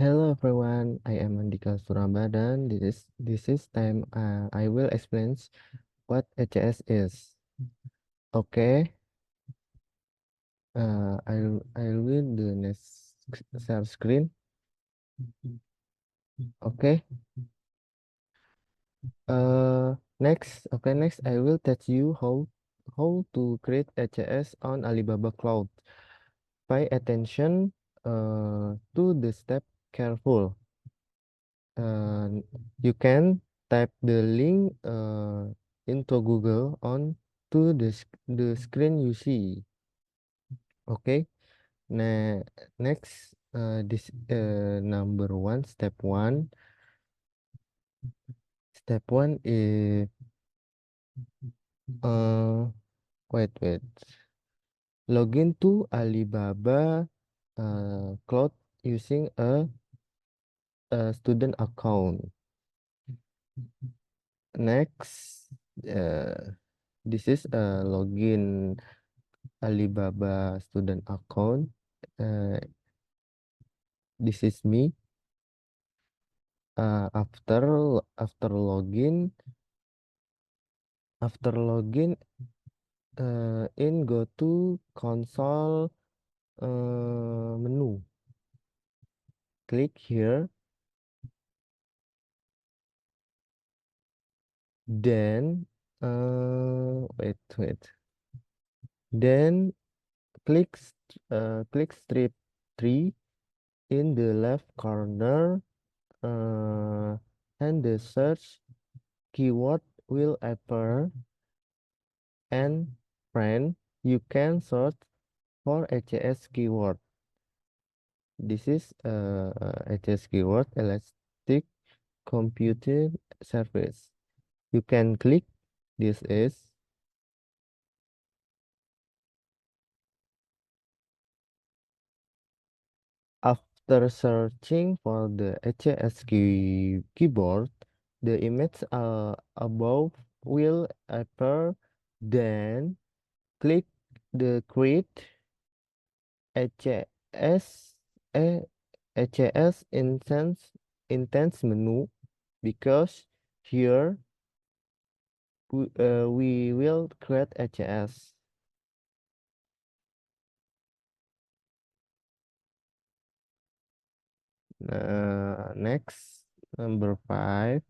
Hello everyone, I am Andika Surabadan. This is time I will explain what HCS is. Okay, I will the next share screen. Okay. Next I will teach you how to create HCS on Alibaba Cloud. Pay attention to the step careful. You can type the link into Google on to the screen you see. Okay. Nah, next, this number one, step one. Step one is uh wait. Login to Alibaba Cloud using a student account. Next, uh, this is a login Alibaba student account. Uh, this is me. After login in, go to console menu. Click here. Then wait. Then click strip 3 in the left corner, and the search keyword will appear, and friend, you can search for HCS keyword. This is HCS keyword Elastic Computer Service. You can click this is. After searching for the HCS keyboard, the image above will appear. Then click the Create HCS HCS instance menu, because here we will create HCS. Next, number 5.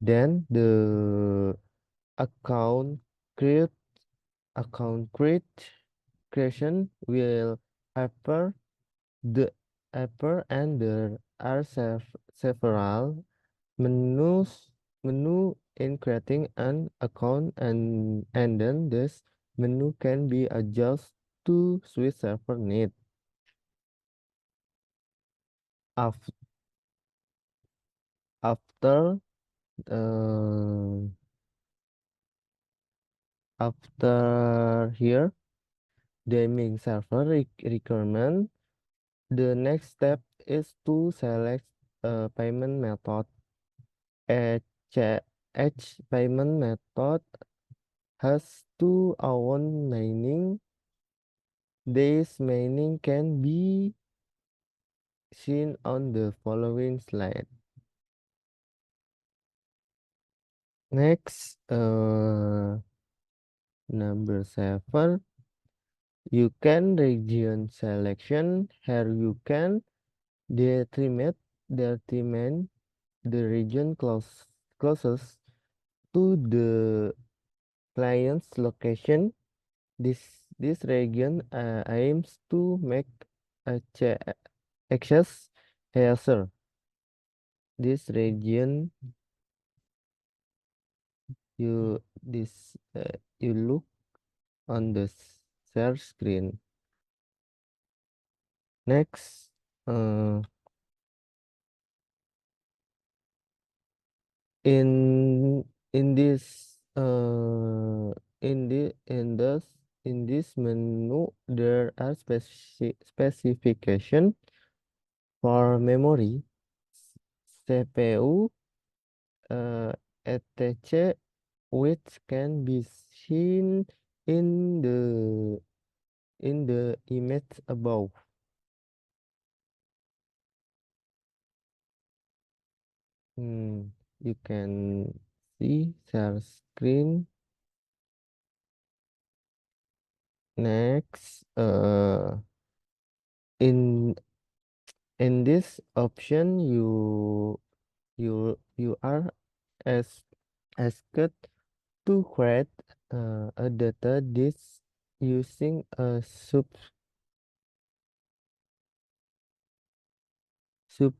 Then the account create creation will appear. And there are several menus menu in creating an account, and then this menu can be adjusted to suit server need. Af- After uh, after here naming server requirement, the next step is to select a payment method. Each payment method has two own meaning. This meaning can be seen on the following slide. Next, number 7, you can region selection. Here you can determine the region closest to the client's location. This region aims to make access easier. This region you look on the share screen. Next, uh, in in this in the in this menu, there are specification for memory, CPU, etc., which can be seen in the image above. You can see share screen. Next, in this option, you are as asked to create a data disk using a sub sub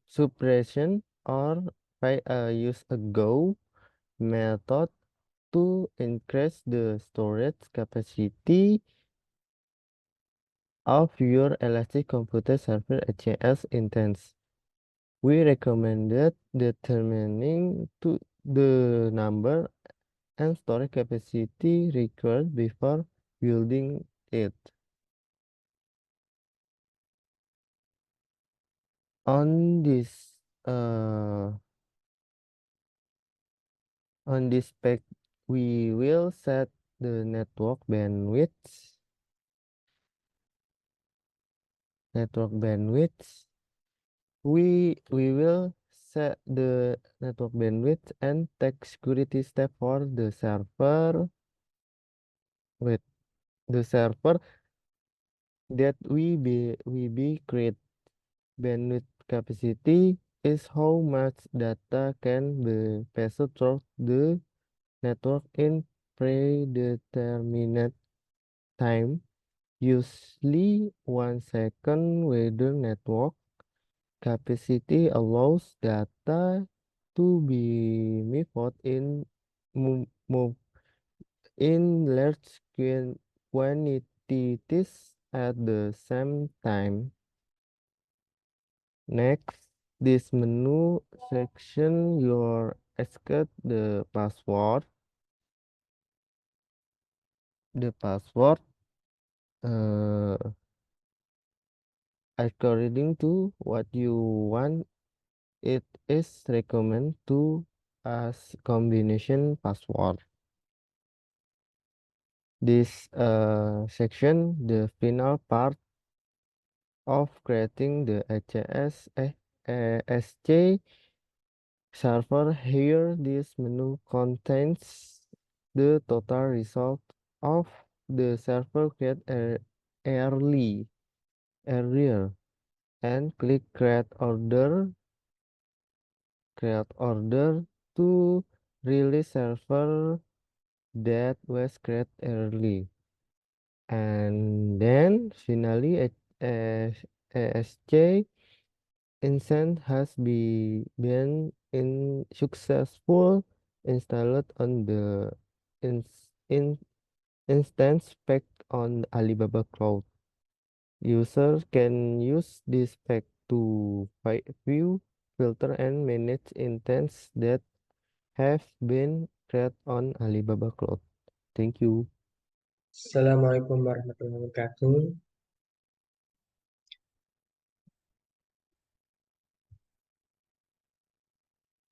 suppression, or by use a Go method to increase the storage capacity of your Elastic Computer Server HCS instance. We recommended determining to the number and storage capacity required before building it. On this uh, spec, we will set the network bandwidth. We will set the network bandwidth and take security step for the server. With the server that we be create. Bandwidth capacity is how much data can be passed through the network in predetermined time, usually 1 second. Whether network capacity allows data to be moved move in large quantities at the same time. Next, this menu section, you're asked the password uh, according to what you want. It is recommended to as combination password. This section, the final part of creating the SC server. Here, this menu contains the total result of the server earlier, and click create order to release server that was created early. And then finally, ASC instance has been successful installed on the ins- in instance spec on Alibaba Cloud. Users can use this spec to view, filter, and manage instances that have been created on Alibaba Cloud. Thank you. Assalamualaikum warahmatullahi wabarakatuh.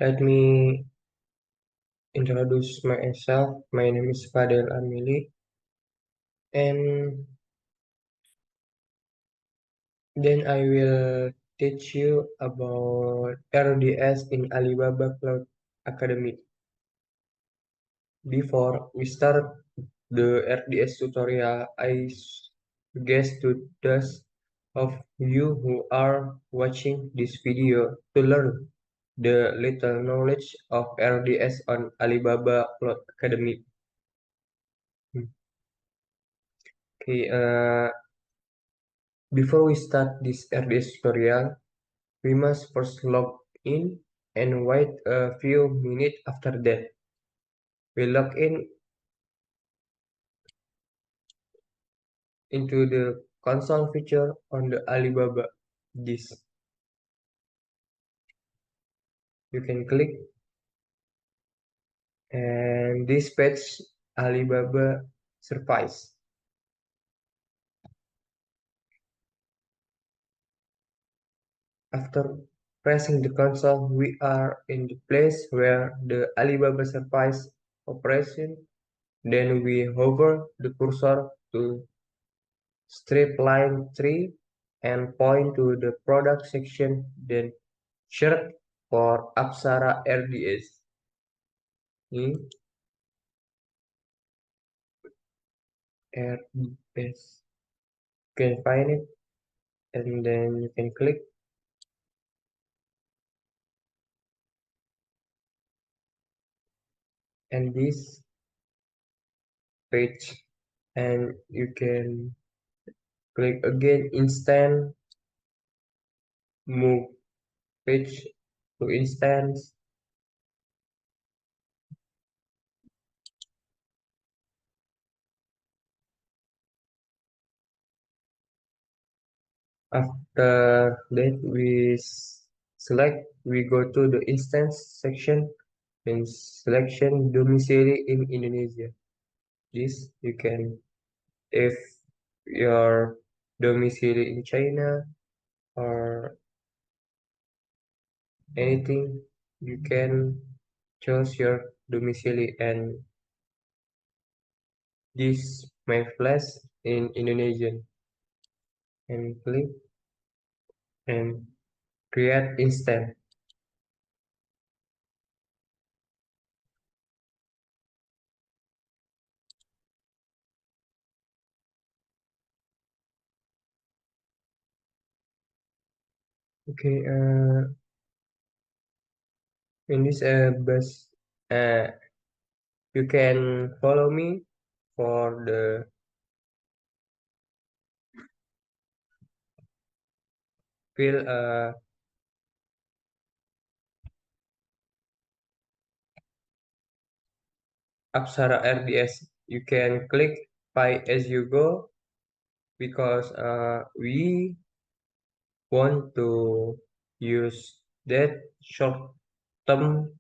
Let me introduce myself. My name is Fadel Amili, and then I will teach you about RDS in Alibaba Cloud Academy. Before we start the RDS tutorial, I suggest to those of you who are watching this video to learn the little knowledge of RDS on Alibaba Cloud Academy. Okay, before we start this RDS tutorial, we must first log in and wait a few minutes after that. We log in into the console feature on the Alibaba disk. You can click and this page Alibaba Surface. After pressing the console, we are in the place where the Alibaba Surface operation. Then we hover the cursor to strip line 3 and point to the product section, then search for Apsara RDS. Ini RDS. You can find it and then you can click and this page and you can click again instant, move page to instance. After that we go to the instance section and selection domicile in Indonesia. This you can, if your domicile in China or anything, you can choose your domicile and this my flash in Indonesian and click and create instant. Okay, in this bus, uh, you can follow me for the fill Apsara RDS. You can click Pay as you go because we want to use that short term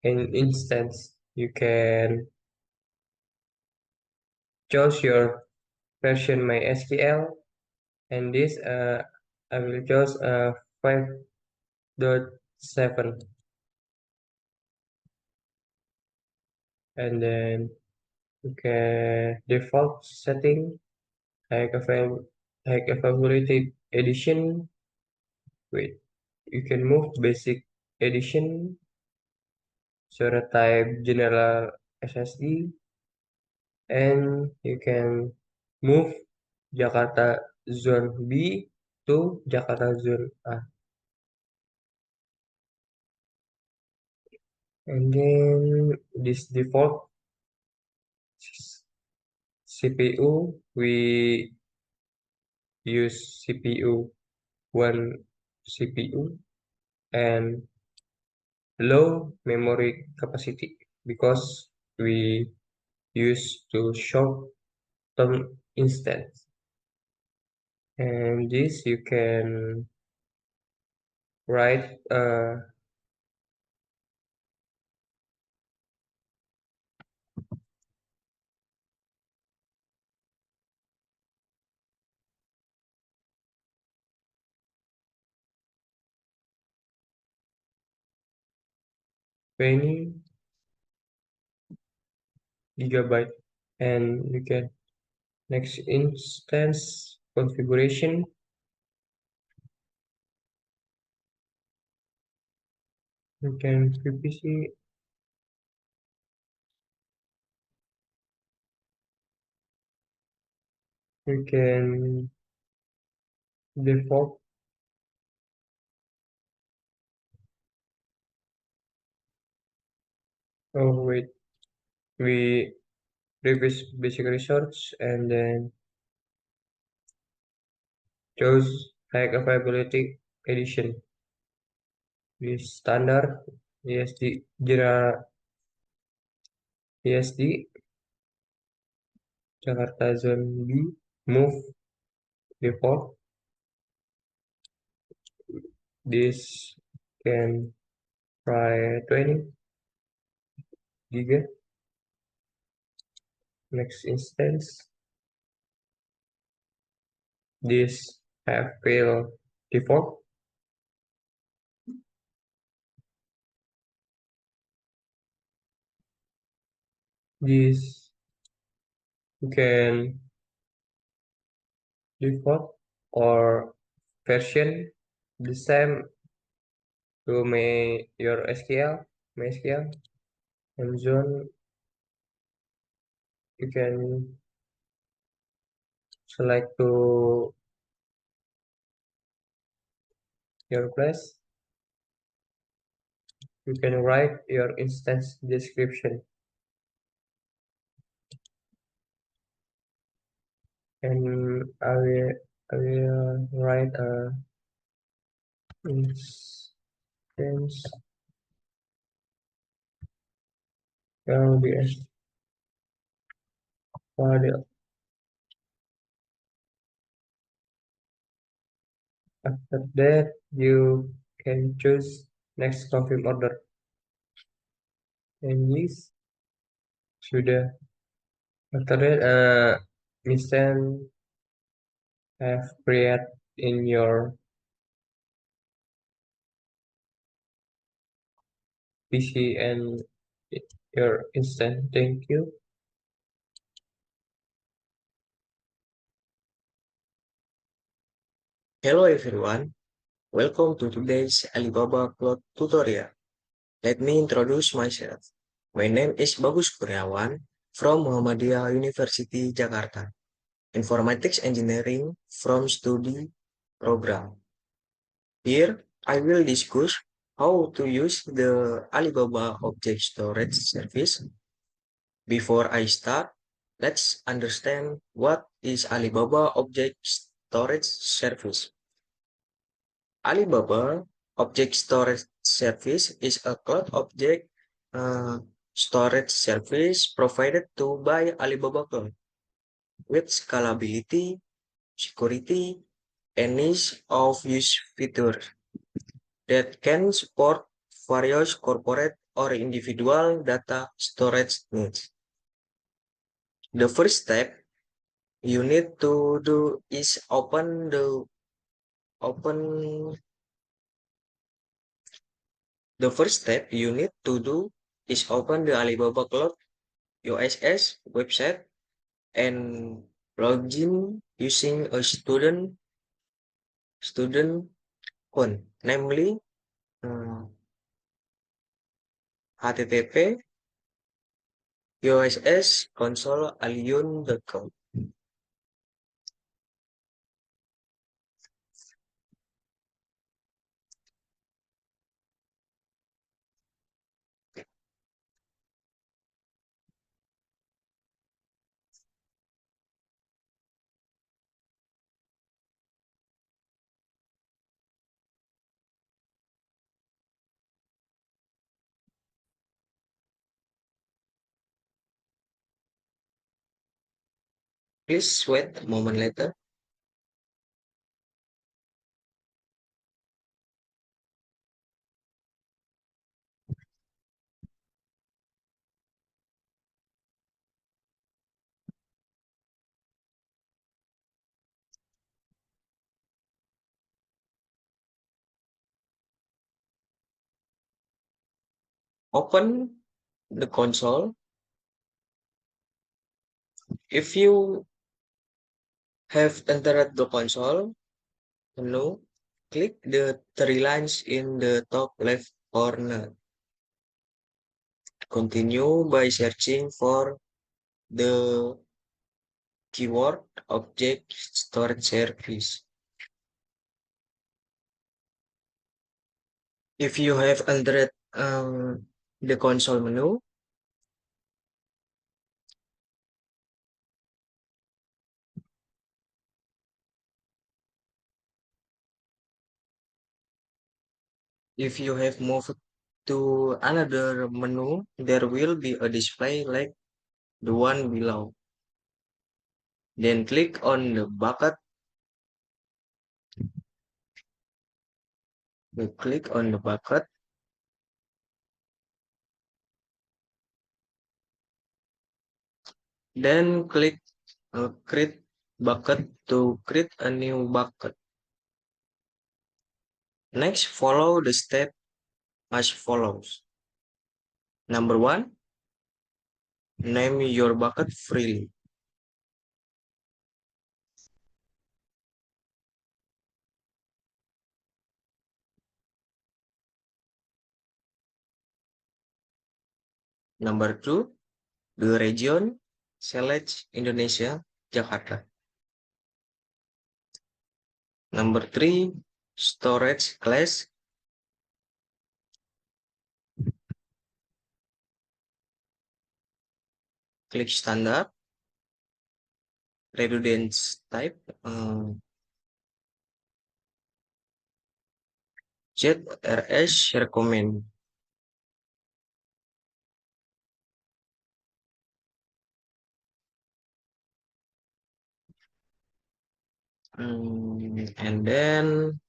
in instance. You can choose your version MySQL and this I will choose 5.7 and then you can default setting like a favorite edition. Wait, you can move basic edition, server type general SSD, and you can move Jakarta Zone B to Jakarta Zone A. And then this default CPU, we use CPU one CPU and low memory capacity because we use to short term instance. And this you can write many gigabyte and you can next instance configuration. You can PPC, you can default. Oh wait, we previous basic research and then choose high availability edition. This standard ESD Jira ESD Jakarta Zone B move default. This can try 20 giga. Next instance, this have failed default. This you can default or version the same to your SQL, MySQL, Amazon. You can select to your place. You can write your instance description, and I will write a instance LDS file. After that, you can choose next confirm order. And this sudah. After that, instance have created in your PC and your instance. Thank you. Hello everyone, welcome to today's Alibaba Cloud tutorial. Let me introduce myself. My name is Bagus Kurniawan from Muhammadiyah University, Jakarta. Informatics Engineering from Study Program. Here, I will discuss how to use the Alibaba Object Storage Service. Before I start, let's understand what is Alibaba Object Storage Service. Alibaba Object Storage Service is a cloud object uh, storage service provided to by Alibaba Cloud with scalability, security, and ease of use features that can support various corporate or individual data storage needs. The first step you need to do is open the first step you need to do is open the Alibaba Cloud USS website and log in using a student account, namely http USS console aliyun.com. Please wait a moment later. Open the console. If you have entered the console menu, click the three lines in the top left corner. Continue by searching for the keyword object storage service. If you have entered the console menu, if you have moved to another menu, there will be a display like the one below. Then click on the bucket. You click on the bucket. Then click create bucket to create a new bucket. Next, follow the step as follows. Number one, name your bucket freely. Number 2, the region, select Indonesia, Jakarta. Number 3, storage class. Klik standar. Redundance type. ZRS recommend. And then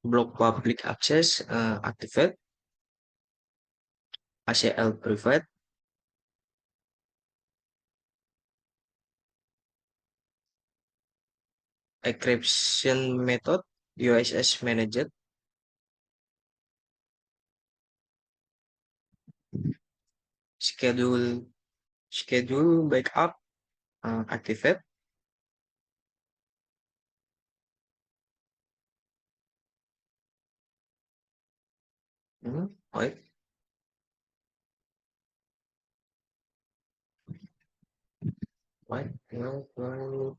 block public access activate, ACL private, encryption method, USS managed, schedule backup activate. Wait. Wait. No.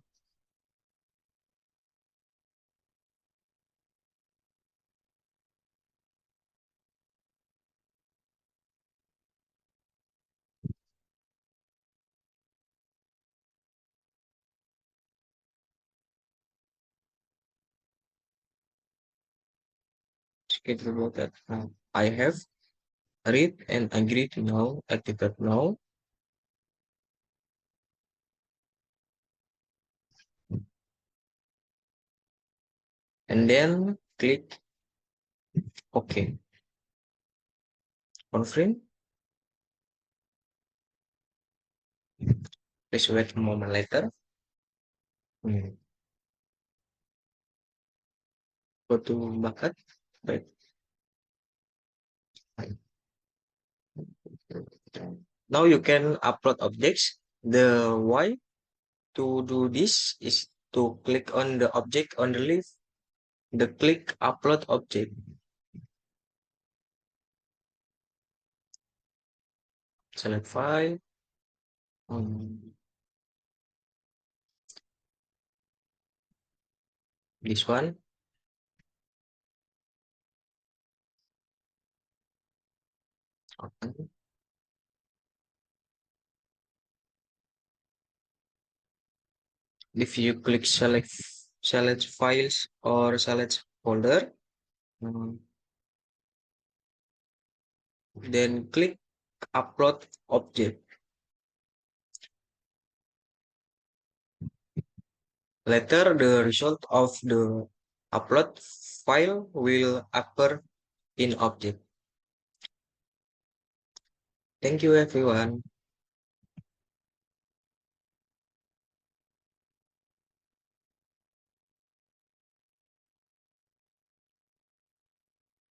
Schedule that I have read and agree to now, activate now. And then click OK. Confirm. Please wait a moment later. Go to bucket. Wait. Now you can upload objects. The why to do this is to click on the object on the left. The click upload object. Select file. This one. Open. If you click select files or select folder, then click upload object. Later, the result of the upload file will appear in object. Thank you, everyone.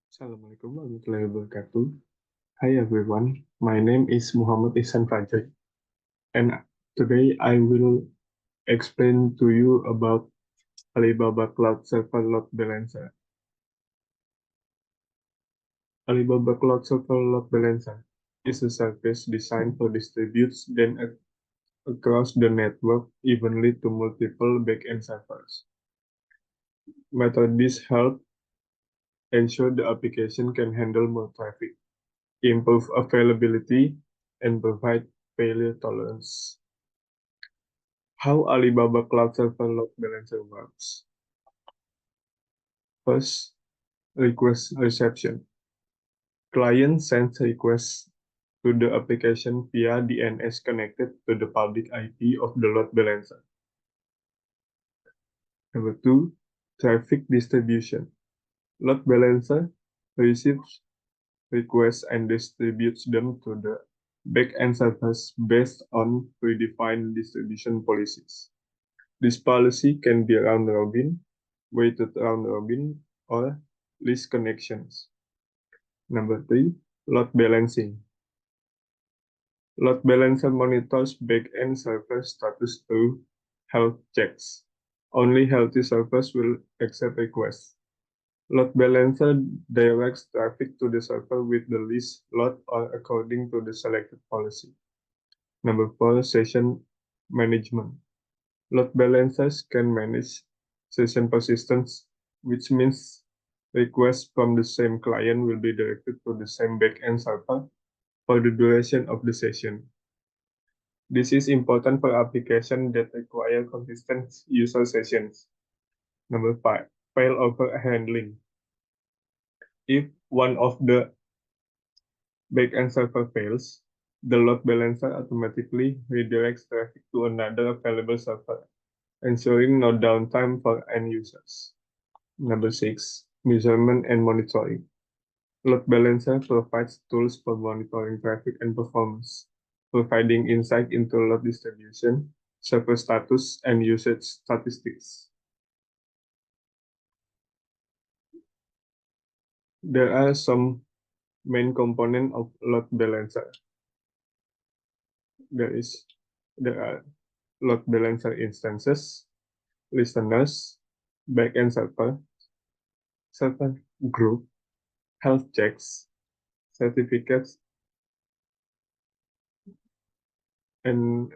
Assalamualaikum warahmatullahi wabarakatuh. Hi everyone, my name is Muhammad Ihsan Fajai, and today I will explain to you about Alibaba Cloud Server Load Balancer. Alibaba Cloud Server Load Balancer is a service designed to distribute data across the network evenly to multiple backend servers. Methods help ensure the application can handle more traffic, improve availability, and provide failure tolerance. How Alibaba Cloud Server Load Balancer works. First, request reception. Client sends requests to the application via DNS connected to the public IP of the load balancer. Number 2, traffic distribution. Load balancer receives requests and distributes them to the backend servers based on predefined distribution policies. This policy can be round-robin, weighted round-robin, or least connections. Number 3, load balancing. Load balancer monitors back-end server status through health checks. Only healthy servers will accept requests. Load balancer directs traffic to the server with the least load or according to the selected policy. Number 4, session management. Load balancers can manage session persistence, which means requests from the same client will be directed to the same backend server for the duration of the session. This is important for applications that require consistent user sessions. Number 5, failover handling. If one of the backend server fails, the load balancer automatically redirects traffic to another available server, ensuring no downtime for end users. Number 6, measurement and monitoring. Load balancer provides tools for monitoring traffic and performance, providing insight into load distribution, server status, and usage statistics. There are some main components of load balancer. There are load balancer instances, listeners, backend server, server group, health checks, certificates, and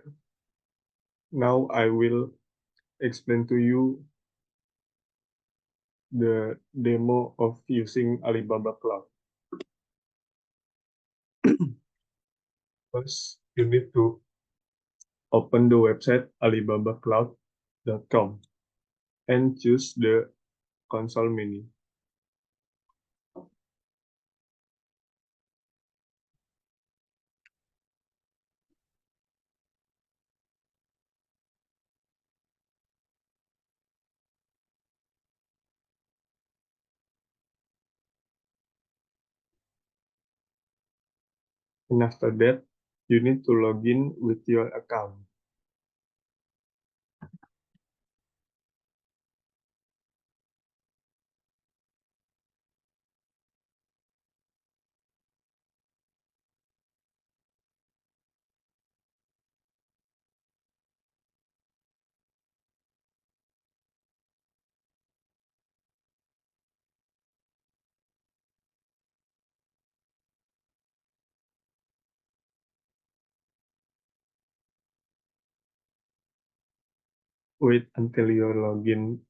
now I will explain to you the demo of using Alibaba Cloud. First, you need to open the website alibabacloud.com and choose the console menu. And after that, you need to log in with your account. Wait until your login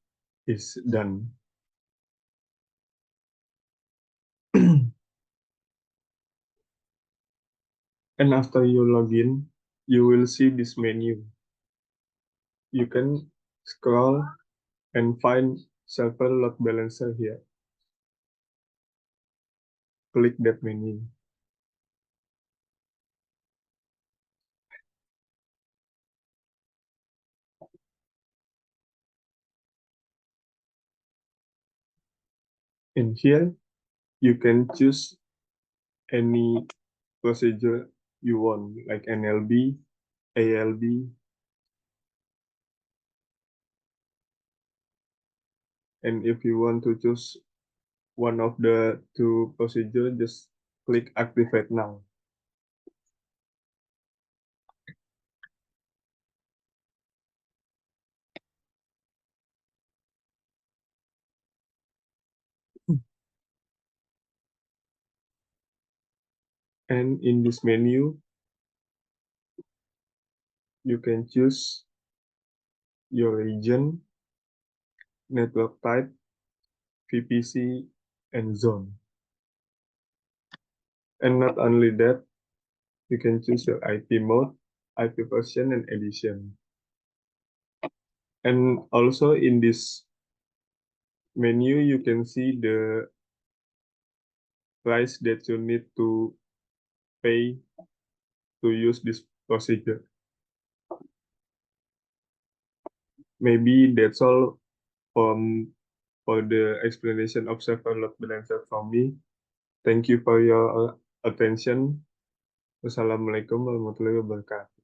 is done. And after you log in, you will see this menu. You can scroll and find server load balancer here. Click that menu. In here, you can choose any procedure you want, like NLB, ALB, and if you want to choose one of the two procedures, just click activate now. And in this menu, you can choose your region, network type, VPC, and zone. And not only that, you can choose your IP mode, IP version, and edition. And also in this menu, you can see the price that you need to pay to use this procedure. Maybe that's all for the explanation of server load balancer from me. Thank you for your attention. Wassalamualaikum warahmatullahi wabarakatuh.